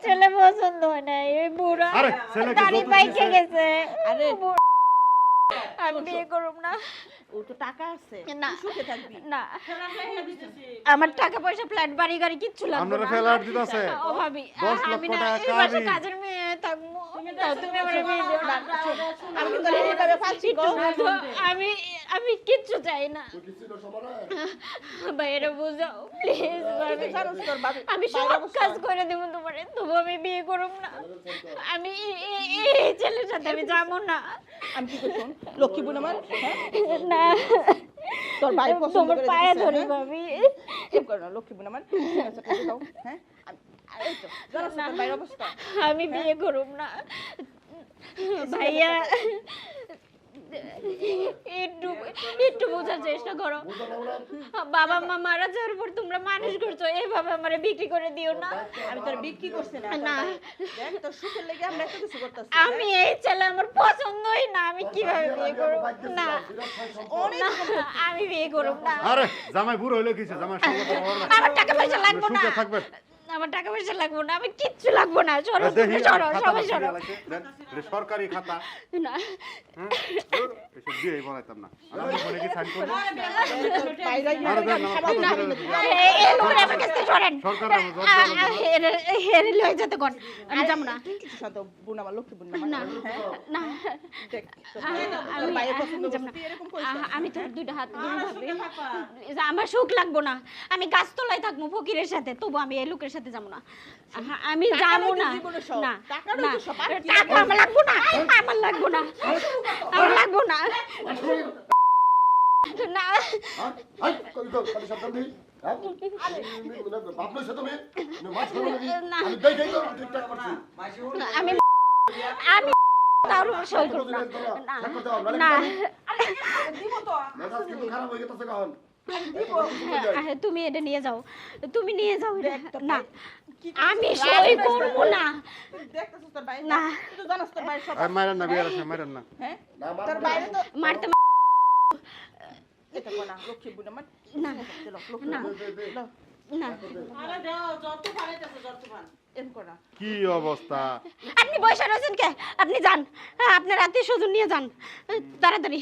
ছেলে পছন্দ হয় না, এই বুড়া আরে ছেলে কি দাড়ি যৌতুক পাইকে দিছে? গেছে। আরে আমি বিয়ে করব না। ও তো টাকা আছে, না। তুই সুখে থাকবি। না, আমার টাকা পয়সা ফ্ল্যাট বাড়ি গাড়ি কিচ্ছু লাগবে আপনারা না। ফ্ল্যাট দিতাছে ও ভাবি 10 আমি লক্ষ না টাকা এই বাসায় কাবি। কাজের মেয়ে থাকবো, তাও তুমি আমার বিয়ে দিও না। আমি কিন্তু এইভাবে ফালছি গো। আমি আমি কিচ্ছু চাই না বাইরে বুঝাও প্লিজ ভাবি। জানোস তোর বাবা আমি সব কাজ করে দেবো তোমারে, তবু আমি বিয়ে করব না। আমি এই ছেলের সাথে আমি যাবো না। আমি কি করছি লক্ষ্মী বোন আমার, হ্যাঁ? না, তোর ভাই পছন্দ তোমার করে পায়ে দিয়েছে, ধরি হ্যাঁ? ভাবি। চুপ কর না লক্ষ্মী বোন আমার, ঠিক আছে করে দাও, হ্যাঁ? এই তো জানোস তোর ভাইয়ের অবস্থা। আমি বিয়ে করব না ভাইয়া। একটু একটু বোঝার চেষ্টা করো। বাবা মা মারা যাওয়ার পর তোমরা মানুষ করছো, এইভাবে আমারে বিক্রি করে দিও না। আমি তোর বিক্রি করছি না, না। দেখ তোর সুখের লেগে আমরা এত কিছু করতেছি। আমি এই ছেলে আমার পছন্দই না, আমি কিভাবে বিয়ে করব না। অনেক না, আমি বিয়ে করব না। আরে জামাই বুড়ো হইলো কিছে, জামাই সঙ্গে তো হবে না। আমার টাকা পয়সা লাগবে না, সুখে থাকবেন। আমার টাকা পয়সা লাগবে না, আমি কিচ্ছু লাগবে না। সরো দেখি সরো খাতা সবাই বাছিয়ে সরো। লাগছে, দেন, এটা সরকারি খাতা। না, হুম, ধুর, এসব দিয়েই বলাইতাম না। আমি ফোনে কি সাইন করবো? তোর বাইরে গিয়ে আরে দেন, আমার খাবার কথা খাবি শুনে না। দেন। এই লোকের আমার কাছে সরেন। সরকার আমার জব দেবে। হেরে লয়ে যেতে কোন, আমি যাব না। তুই কিছু শান্ত বোন আমার লক্ষ্মী বোন আমার, না হ্যাঁ? না, দেখ তোর আমি ভাইয়ের পছন্দ যাব না। করছিস, তুই এরকম করিস না। আমি তো দুইটা হাত ধরে ভাবি আমার সুখ লাগবো না। আমি গাছতলায় থাকবো ফকিরের সাথে, তবু আমি এই লোকের সাথে যাবো না। আমি যাবো না। জীবনে সব। না টাকারও না, তো সব। আর কি টাকা আমার লাগবো না, আমার লাগবো না, আমার লাগবো না। না, না, আমি আমি তার উপর সই করব না। না, না, তুমি এটা নিয়ে যাও, তুমি নিয়ে যাও এটা। না, আমি সই করব না। তুই দেখতেছিস তোর ভাই না। তুই তো জানিস তোর ভাই সব, আর মারেন না, বিয়ার আছে, মারেন না। হ্যাঁ? তোর বাইরে তো মারতে এটা কোনা লক্ষ্মী বোন আমার, না, চলো লক্ষ্মী না, বোন, লো, না। এরকম কর না। কি অবস্থা? আপনি বসে রয়েছেন কে? আপনি যান, আপনার আত্মীয় স্বজন নিয়ে যান তাড়াতাড়ি।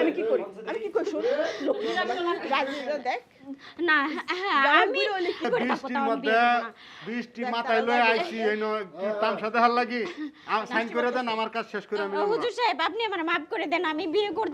আমি কি করি, আমি কি করি শুন লক্ষ্মী বোন আমার, রাজীরা দেখ না, আমি কি করে থাকবো, বৃষ্টির তাও আমি মধ্যে বিয়ে করবো না। বৃষ্টি মাথায় লয়ে আইছি, এই তামসা দেখার লাগি সাইন করে দেন, আমার কাজ শেষ করে আমি হুজুর সাহেব, আপনি আমার মাফ করে দেন, আমি বিয়ে করতে